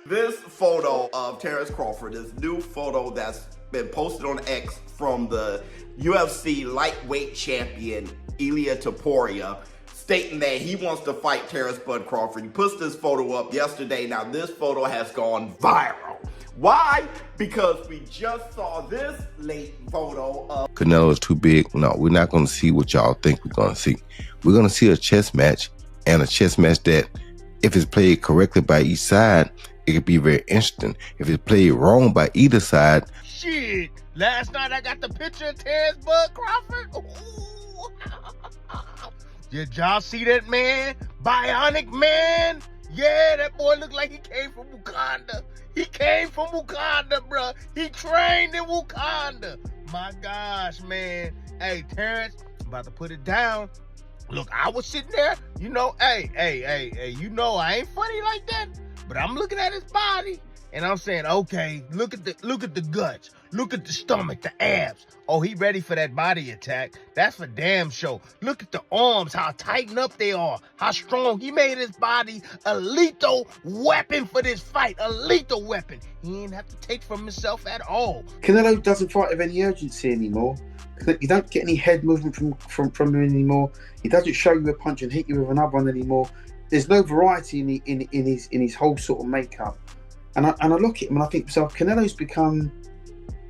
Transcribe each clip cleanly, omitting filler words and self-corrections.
This photo of Terence Crawford, this new photo that's been posted on X from the UFC lightweight champion, Ilia Topuria, stating that he wants to fight Terence Bud Crawford. He puts this photo up yesterday. Now this photo has gone viral. Why? Because we just saw this late photo of Canelo's too big. No, we're not going to see what y'all think we're going to see. We're going to see a chess match, and a chess match that, if it's played correctly by each side, it could be very interesting. If it's played wrong by either side. Shit, last night I got the picture of Terence Bud Crawford. Ooh. Did y'all see that man? Bionic man? Yeah, that boy looked like he came from Wakanda. He came from Wakanda, bruh. He trained in Wakanda. My gosh, man. Hey, Terence, I'm about to put it down. Look, I was sitting there, you know, hey, you know I ain't funny like that, but I'm looking at his body, and I'm saying, okay, look at the guts, look at the stomach, the abs. Oh, he ready for that body attack. That's for damn sure. Look at the arms, how tightened up they are, how strong. He made his body a lethal weapon for this fight, a lethal weapon. He ain't have to take from himself at all. Canelo doesn't fight with any urgency anymore. You don't get any head movement from him anymore. He doesn't show you a punch and hit you with another one anymore. There's no variety in his whole sort of makeup. And I look at him and I think to myself, Canelo's become,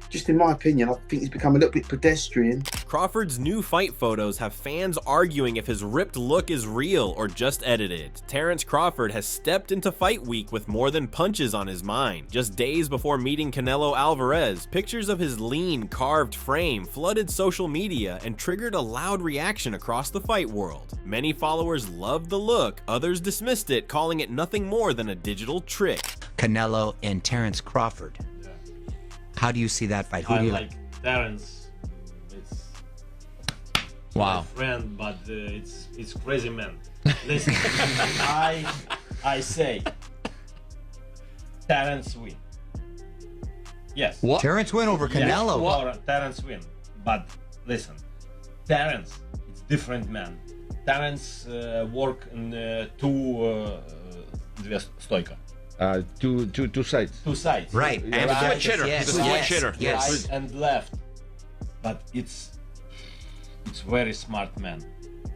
just in my opinion, I think he's become a little bit pedestrian. Crawford's new fight photos have fans arguing if his ripped look is real or just edited. Terence Crawford has stepped into fight week with more than punches on his mind. Just days before meeting Canelo Alvarez, pictures of his lean, carved frame flooded social media and triggered a loud reaction across the fight world. Many followers loved the look, others dismissed it, calling it nothing more than a digital trick. Canelo and Terence Crawford. Yeah. How do you see that fight? Who I do you like Terence. It's Wow. my friend, but it's crazy man. Listen, I say Terence win. Yes. What? Terence win over Canelo. Yes, Terence win. But listen, Terence is different man. Terence work in две стойка. Two sides. Two sides. Right. And And right, switch hitter. Yes. The switch yes. hitter. Yes. right and left. But it's very smart man.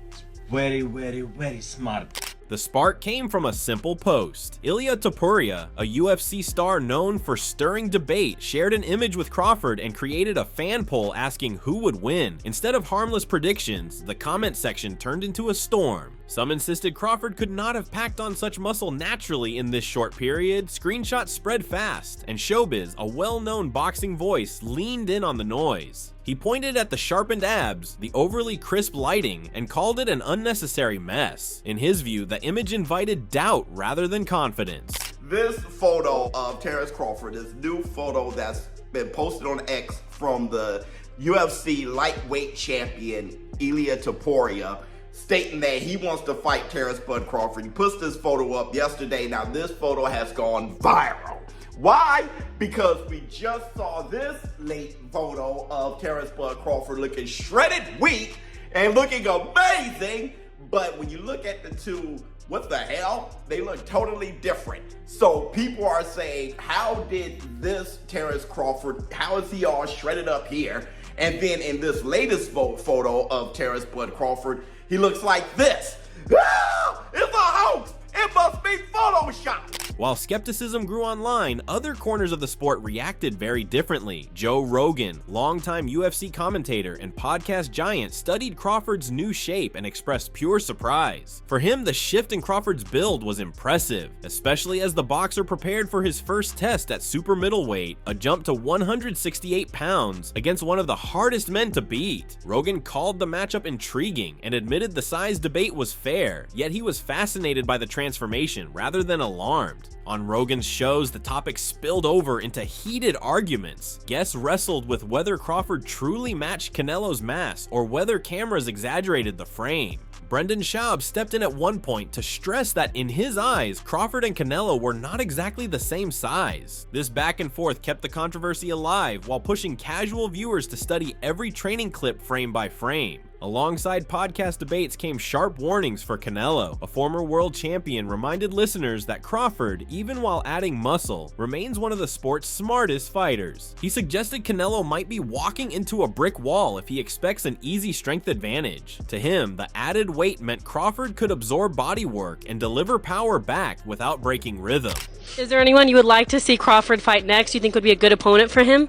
It's very smart. The spark came from a simple post. Ilia Topuria, a UFC star known for stirring debate, shared an image with Crawford and created a fan poll asking who would win. Instead of harmless predictions, the comment section turned into a storm. Some insisted Crawford could not have packed on such muscle naturally in this short period. Screenshots spread fast, and Showbiz, a well-known boxing voice, leaned in on the noise. He pointed at the sharpened abs, the overly crisp lighting, and called it an unnecessary mess. In his view, the image invited doubt rather than confidence. this photo of Terence Crawford, this new photo that's been posted on X from the UFC lightweight champion, Ilia Topuria, stating that he wants to fight Terence Bud Crawford. He puts this photo up yesterday. Now this photo has gone viral. Why? Because we just saw this late photo of Terence Bud Crawford looking shredded weak and looking amazing. But when you look at the two, what the hell? They look totally different. So people are saying, how did this Terence Crawford, how is he all shredded up here? And then in this latest photo of Terence Bud Crawford, he looks like this. Ah, it's a hoax. It must be Photoshopped. While skepticism grew online, other corners of the sport reacted very differently. Joe Rogan, longtime UFC commentator and podcast giant, studied Crawford's new shape and expressed pure surprise. For him, the shift in Crawford's build was impressive, especially as the boxer prepared for his first test at super middleweight, a jump to 168 pounds against one of the hardest men to beat. Rogan called the matchup intriguing and admitted the size debate was fair, yet he was fascinated by the transformation rather than alarmed. On Rogan's shows, the topic spilled over into heated arguments. Guests wrestled with whether Crawford truly matched Canelo's mass or whether cameras exaggerated the frame. Brendan Schaub stepped in at one point to stress that in his eyes, Crawford and Canelo were not exactly the same size. This back and forth kept the controversy alive while pushing casual viewers to study every training clip frame by frame. Alongside podcast debates came sharp warnings for Canelo. A former world champion reminded listeners that Crawford, even while adding muscle, remains one of the sport's smartest fighters. He suggested Canelo might be walking into a brick wall if he expects an easy strength advantage. To him, the added weight meant Crawford could absorb body work and deliver power back without breaking rhythm. Is there anyone you would like to see Crawford fight next you think would be a good opponent for him?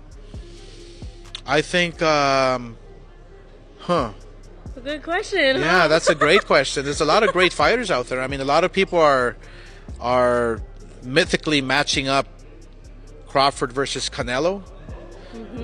I think, A good question. Yeah, that's a great question. There's a lot of great fighters out there. I mean, a lot of people are mythically matching up Crawford versus Canelo,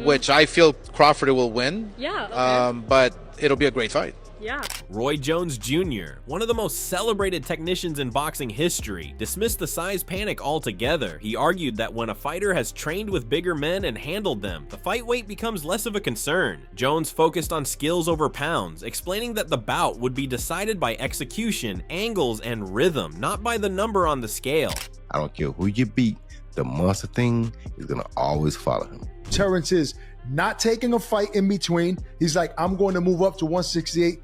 which I feel Crawford will win. Yeah. Okay. But it'll be a great fight. Yeah. Roy Jones Jr., one of the most celebrated technicians in boxing history, dismissed the size panic altogether. He argued that when a fighter has trained with bigger men and handled them, the fight weight becomes less of a concern. Jones focused on skills over pounds, explaining that the bout would be decided by execution, angles, and rhythm, not by the number on the scale. I don't care who you beat, the monster thing is gonna always follow him. Terence is not taking a fight in between. He's like, I'm going to move up to 168.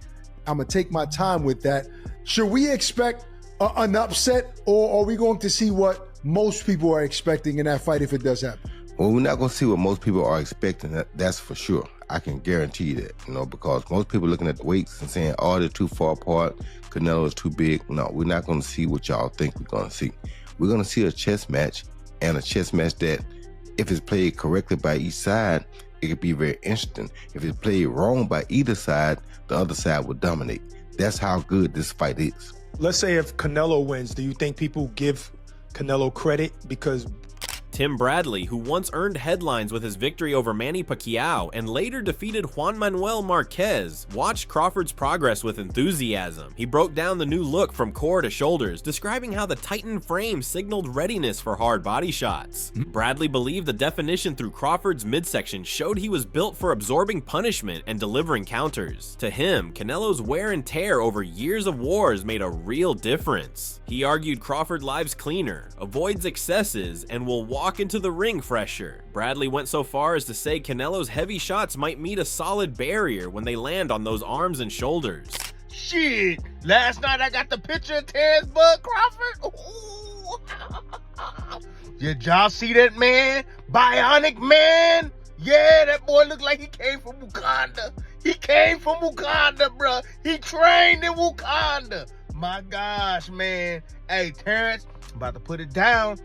I'm going to take my time with that. Should we expect an upset, or are we going to see what most people are expecting in that fight if it does happen? Well, we're not going to see what most people are expecting. That's for sure. I can guarantee that, because most people looking at the weights and saying, oh, they're too far apart. Canelo is too big. No, we're not going to see what y'all think we're going to see. We're going to see a chess match, and a chess match that, if it's played correctly by each side, it could be very interesting. If it's played wrong by either side, the other side will dominate. That's how good this fight is. Let's say if Canelo wins, do you think people give Canelo credit because Tim Bradley, who once earned headlines with his victory over Manny Pacquiao and later defeated Juan Manuel Marquez, watched Crawford's progress with enthusiasm. He broke down the new look from core to shoulders, describing how the tightened frame signaled readiness for hard body shots. Bradley believed the definition through Crawford's midsection showed he was built for absorbing punishment and delivering counters. To him, Canelo's wear and tear over years of wars made a real difference. He argued Crawford lives cleaner, avoids excesses, and will walk into the ring fresher. Bradley went so far as to say Canelo's heavy shots might meet a solid barrier when they land on those arms and shoulders. Shit, last night I got the picture of Terence Crawford. Ooh. Did y'all see that man? Bionic man? Yeah, that boy looked like he came from Wakanda. He came from Wakanda, bruh. He trained in Wakanda. My gosh, man. Hey, Terence, I'm about to put it down.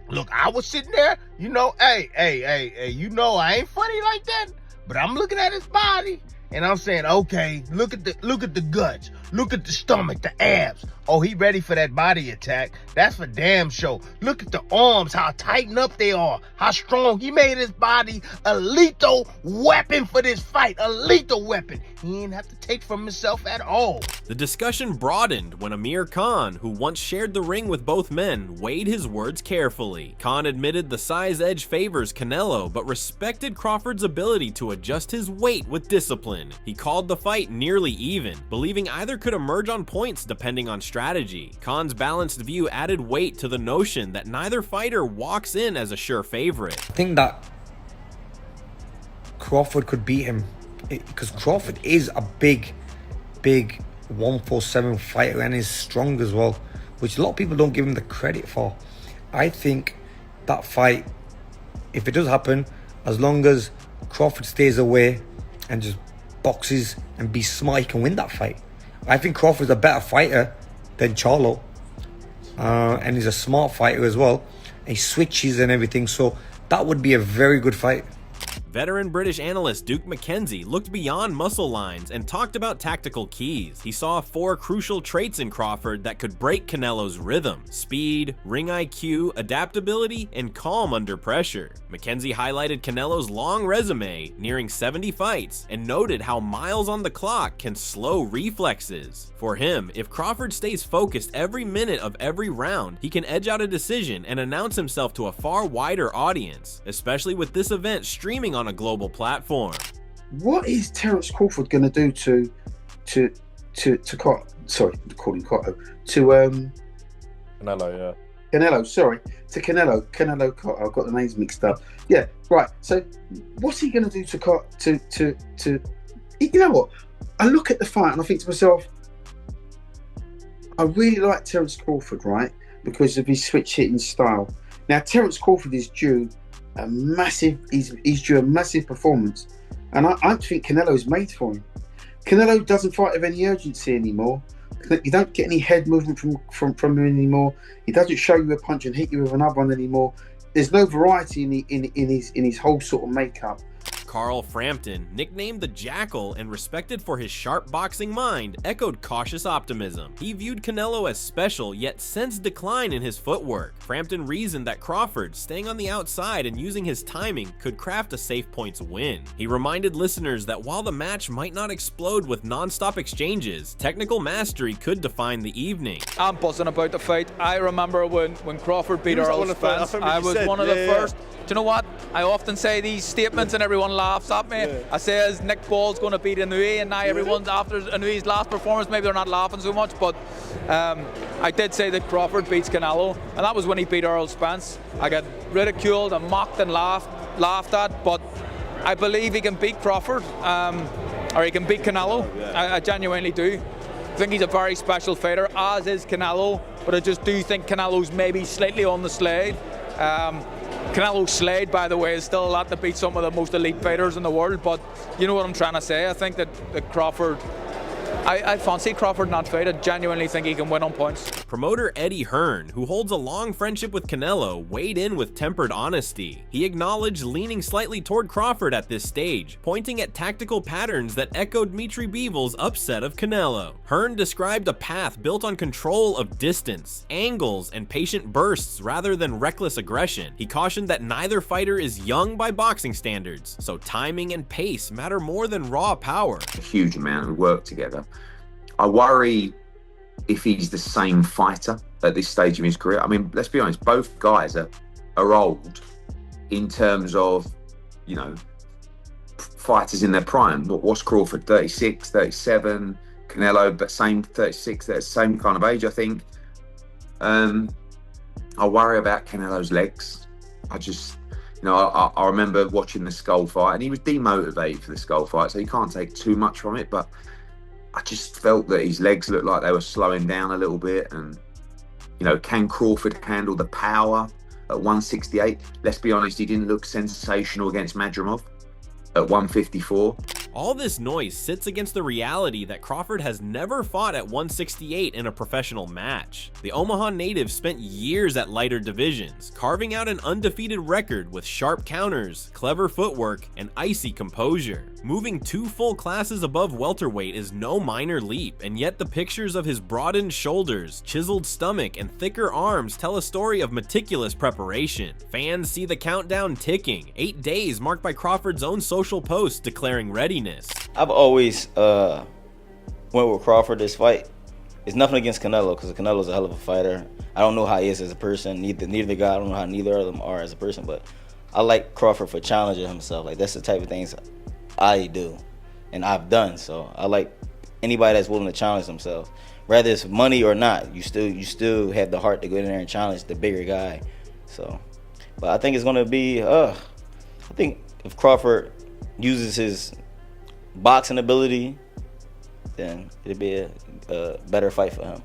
Look, I was sitting there, hey, I ain't funny like that, but I'm looking at his body and I'm saying, okay, look at the guts, look at the stomach, the abs. Oh, he ready for that body attack. That's for damn sure. Look at the arms, how tightened up they are, how strong. He made his body a lethal weapon for this fight, a lethal weapon. He ain't have to take from himself at all. The discussion broadened when Amir Khan, who once shared the ring with both men, weighed his words carefully. Khan admitted the size edge favors Canelo, but respected Crawford's ability to adjust his weight with discipline. He called the fight nearly even, believing either could emerge on points depending on strategy. Khan's balanced view added weight to the notion that neither fighter walks in as a sure favorite. I think that Crawford could beat him because Crawford is a big 147 fighter and is strong as well, which a lot of people don't give him the credit for. I think that fight, if it does happen, as long as Crawford stays away and just boxes and be smart, he can win that fight. I think Crawford's a better fighter than Charlo, and he's a smart fighter as well. He switches and everything, so that would be a very good fight. Veteran British analyst Duke McKenzie looked beyond muscle lines and talked about tactical keys. He saw 4 crucial traits in Crawford that could break Canelo's rhythm: speed, ring IQ, adaptability, and calm under pressure. McKenzie highlighted Canelo's long resume, nearing 70 fights, and noted how miles on the clock can slow reflexes. For him, if Crawford stays focused every minute of every round, he can edge out a decision and announce himself to a far wider audience, especially with this event streaming on a global platform. What is Terence Crawford going to do to Canelo, I've got the names mixed up. Yeah, right. So what's he going to do to you know what? I look at the fight and I think to myself, I really like Terence Crawford, right? Because of his switch hitting style. Now, Terence Crawford is due a massive, he's due a massive performance. And I think Canelo's made for him. Canelo doesn't fight with any urgency anymore. You don't get any head movement from him anymore. He doesn't show you a punch and hit you with another one anymore. There's no variety in his whole sort of makeup. Carl Frampton, nicknamed the Jackal and respected for his sharp boxing mind, echoed cautious optimism. He viewed Canelo as special, yet sensed decline in his footwork. Frampton reasoned that Crawford, staying on the outside and using his timing, could craft a safe points win. He reminded listeners that while the match might not explode with non-stop exchanges, technical mastery could define the evening. I'm buzzing about the fight. I remember when Crawford beat Earl Spence. I was one of the first. Do you know what? I often say these statements and everyone laughs at me. Yeah. I say, is Nick Paul's going to beat Inouye? And now everyone's after Inouye's last performance. Maybe they're not laughing so much, but I did say that Crawford beats Canelo, and that was when he beat Earl Spence. I got ridiculed and mocked and laughed at, but I believe he can beat Crawford, or he can beat Canelo. I genuinely do. I think he's a very special fighter, as is Canelo, but I just do think Canelo's maybe slightly on the slide. Canelo's slide, by the way, is still a lot to beat some of the most elite fighters in the world, but you know what I'm trying to say. I think that Crawford, I fancy Crawford in that fight. I genuinely think he can win on points. Promoter Eddie Hearn, who holds a long friendship with Canelo, weighed in with tempered honesty. He acknowledged leaning slightly toward Crawford at this stage, pointing at tactical patterns that echoed Dmitry Bivol's upset of Canelo. Hearn described a path built on control of distance, angles, and patient bursts rather than reckless aggression. He cautioned that neither fighter is young by boxing standards, so timing and pace matter more than raw power. A huge amount of work together. I worry if he's the same fighter at this stage of his career. I mean, let's be honest, both guys are old in terms of, you know, fighters in their prime. What's Crawford, 36, 37, Canelo, but same 36, they're the same kind of age, I think. I worry about Canelo's legs. I just, you know, I remember watching the Skull fight, and he was demotivated for the Skull fight, so you can't take too much from it, but I just felt that his legs looked like they were slowing down a little bit. And, you know, can Crawford handle the power at 168? Let's be honest, he didn't look sensational against Madrimov at 154. All this noise sits against the reality that Crawford has never fought at 168 in a professional match. The Omaha native spent years at lighter divisions, carving out an undefeated record with sharp counters, clever footwork, and icy composure. Moving 2 full classes above welterweight is no minor leap, and yet the pictures of his broadened shoulders, chiseled stomach, and thicker arms tell a story of meticulous preparation. Fans see the countdown ticking, 8 days marked by Crawford's own social posts declaring readiness. I've always went with Crawford this fight. It's nothing against Canelo, because Canelo's a hell of a fighter. I don't know how he is as a person. Neither the guy, I don't know how neither of them are as a person, but I like Crawford for challenging himself. Like, that's the type of things I do and I've done. So I like anybody that's willing to challenge themselves. Whether it's money or not, you still have the heart to go in there and challenge the bigger guy. So, but I think it's gonna be I think if Crawford uses his boxing ability, then it'd be a better fight for him.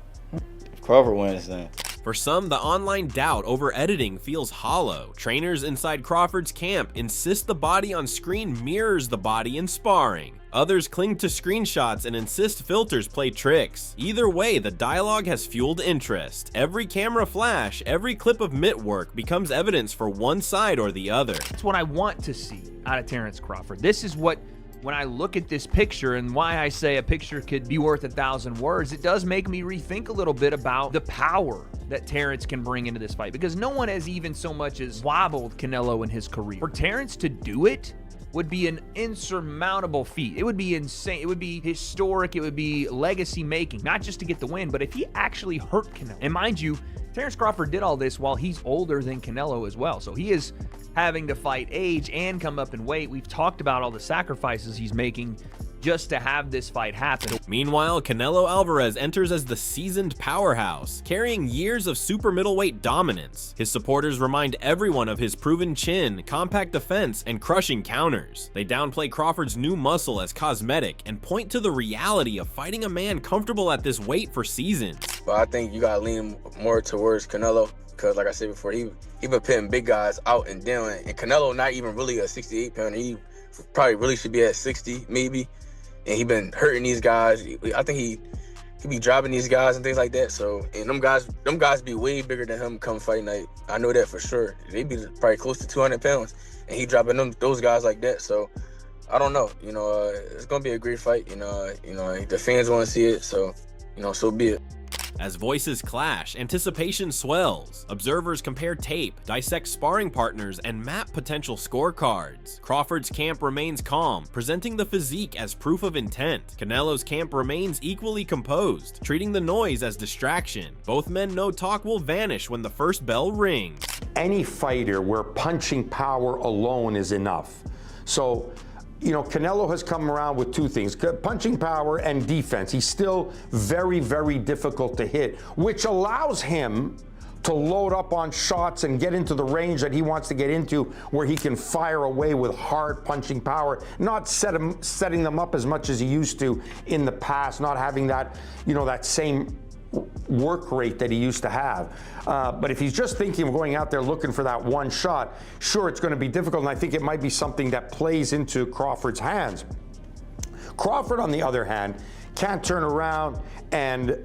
If Crawford wins, then. For some, the online doubt over editing feels hollow. Trainers inside Crawford's camp insist the body on screen mirrors the body in sparring. Others cling to screenshots and insist filters play tricks. Either way, the dialogue has fueled interest. Every camera flash, every clip of mitt work becomes evidence for one side or the other. That's what I want to see out of Terence Crawford. This is what, when I look at this picture and why I say a picture could be worth 1,000 words, it does make me rethink a little bit about the power that Terence can bring into this fight, because no one has even so much as wobbled Canelo in his career. For Terence to do it would be an insurmountable feat. It would be insane. It would be historic. It would be legacy making, not just to get the win, but if he actually hurt Canelo. And mind you, Terence Crawford did all this while he's older than Canelo as well. So he is having to fight age and come up in weight. We've talked about all the sacrifices he's making just to have this fight happen. Meanwhile, Canelo Alvarez enters as the seasoned powerhouse, carrying years of super middleweight dominance. His supporters remind everyone of his proven chin, compact defense, and crushing counters. They downplay Crawford's new muscle as cosmetic and point to the reality of fighting a man comfortable at this weight for seasons. But I think you gotta lean more towards Canelo, because like I said before, he been putting big guys out and down, and Canelo not even really a 68 pounder. He probably really should be at 60 maybe, and he been hurting these guys. I think he be dropping these guys and things like that. So, and them guys be way bigger than him come fight night. I know that for sure. They be probably close to 200 pounds, and he dropping those guys like that. So I don't know. It's gonna be a great fight. The fans want to see it, so so be it. As voices clash, anticipation swells. Observers compare tape, dissect sparring partners, and map potential scorecards. Crawford's camp remains calm, presenting the physique as proof of intent. Canelo's camp remains equally composed, treating the noise as distraction. Both men know talk will vanish when the first bell rings. Any fighter where punching power alone is enough. So, Canelo has come around with two things, punching power and defense. He's still very, very difficult to hit, which allows him to load up on shots and get into the range that he wants to get into, where he can fire away with hard punching power, not setting them up as much as he used to in the past, not having that, that same work rate that he used to have. But if he's just thinking of going out there looking for that one shot, sure, it's going to be difficult, and I think it might be something that plays into Crawford's hands. Crawford, on the other hand, can't turn around and,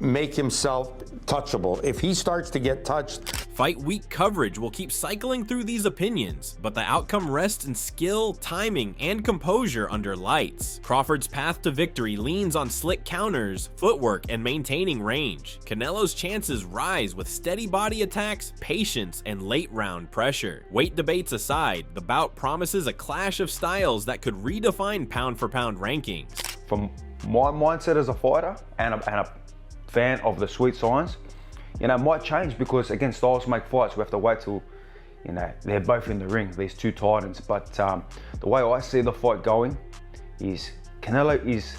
make himself touchable. If he starts to get touched, Fight week coverage will keep cycling through these opinions, but the outcome rests in skill, timing, and composure under lights. Crawford's path to victory leans on slick counters, footwork, and maintaining range. Canelo's chances rise with steady body attacks, patience, and late-round pressure. Weight debates aside, the bout promises a clash of styles that could redefine pound-for-pound rankings. From my mindset as a fighter and a fan of the sweet science, it might change, because again, styles make fights. We have to wait till they're both in the ring, these two titans. But the way I see the fight going is Canelo is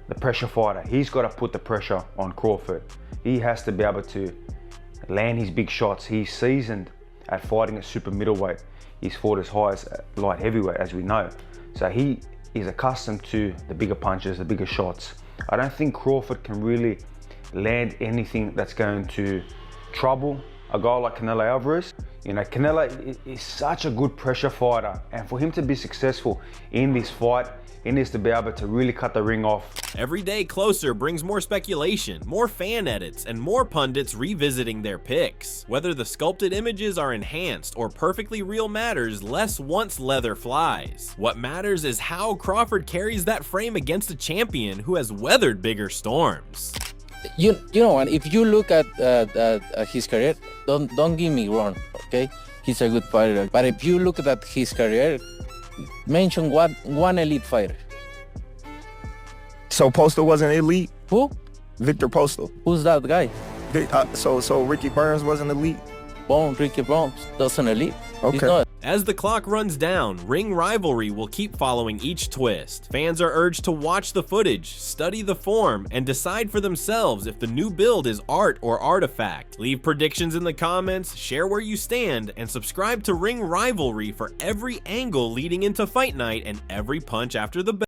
the pressure fighter. He's got to put the pressure on Crawford. He has to be able to land his big shots. He's seasoned at fighting a super middleweight. He's fought as high as light heavyweight, as we know. So he is accustomed to the bigger punches, the bigger shots. I don't think Crawford can really land anything that's going to trouble a guy like Canelo Alvarez. Canelo is such a good pressure fighter, and for him to be successful in this fight, he needs to be able to really cut the ring off. Every day closer brings more speculation, more fan edits, and more pundits revisiting their picks. Whether the sculpted images are enhanced or perfectly real matters less once leather flies. What matters is how Crawford carries that frame against a champion who has weathered bigger storms. You know, and if you look at his career, don't get me wrong, okay? He's a good fighter. But if you look at his career, mention one elite fighter. So Postal wasn't elite? Who? Victor Postal. Who's that guy? So Ricky Burns wasn't elite? Ricky Burns doesn't elite. Okay. He's not. As the clock runs down, ring rivalry will keep following each twist. Fans are urged to watch the footage, study the form, and decide for themselves if the new build is art or artifact. Leave predictions in the comments, share where you stand, and subscribe to Ring Rivalry for every angle leading into fight night and every punch after the bell.